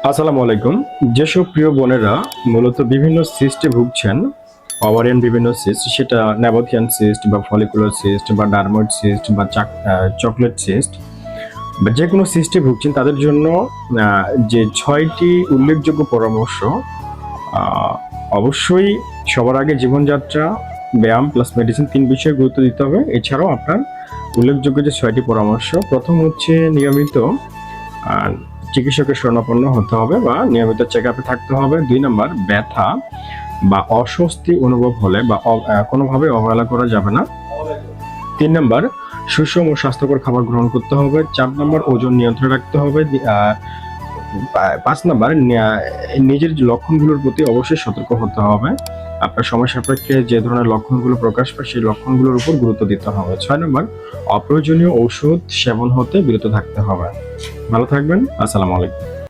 আসসালামু আলাইকুম। যেসব প্রিয় বোনেরা মূলত বিভিন্ন সিস্টে ভুগছেন, ওভারিয়ান বিভিন্ন সিস্ট, সেটা ন্যাবোথিয়ান সিস্ট বা ফলিকুলার সিস্ট বা ডার্ময়েড সিস্ট বা চকলেট সিস্ট বা যে কোনো সিস্টে ভুগছেন, তাদের জন্য যে 6টি উল্লেখযোগ্য পরামর্শ, আহ, অবশ্যই সবার আগে জীবনযাত্রা, ব্যায়াম প্লাস মেডিসিন, 3 বিষয়ে গুরুত্ব দিতে হবে। এছাড়াও আপনার উল্লেখযোগ্য যে 6টি পরামর্শ, প্রথম হচ্ছে নিয়মিত আর চিকিৎসকের শরণাপন্ন হতে হবে বা নিয়মিত চেক আপে থাকতে হবে। 2 নম্বর, ব্যথা বা অস্বস্তি অনুভব হলে বা কোনোভাবে অবহেলা করা যাবে না। 3 নম্বর, সুষম ও স্বাস্থ্যকর খাবার গ্রহণ করতে হবে। 4 নম্বর, ওজন নিয়ন্ত্রণে রাখতে হবে। 5 নম্বর, নিজের লক্ষণগুলোর প্রতি অবশ্যই সতর্ক হতে হবে। আপনার সময় সাপেক্ষে যে ধরনের লক্ষণগুলো প্রকাশ পায় সেই লক্ষণগুলোর উপর গুরুত্ব দিতে হবে। 6 নম্বর, অপ্রয়োজনীয় ঔষধ সেবন হতে বিরত থাকতে হবে। ভালো থাকবেন। আসসালামু আলাইকুম।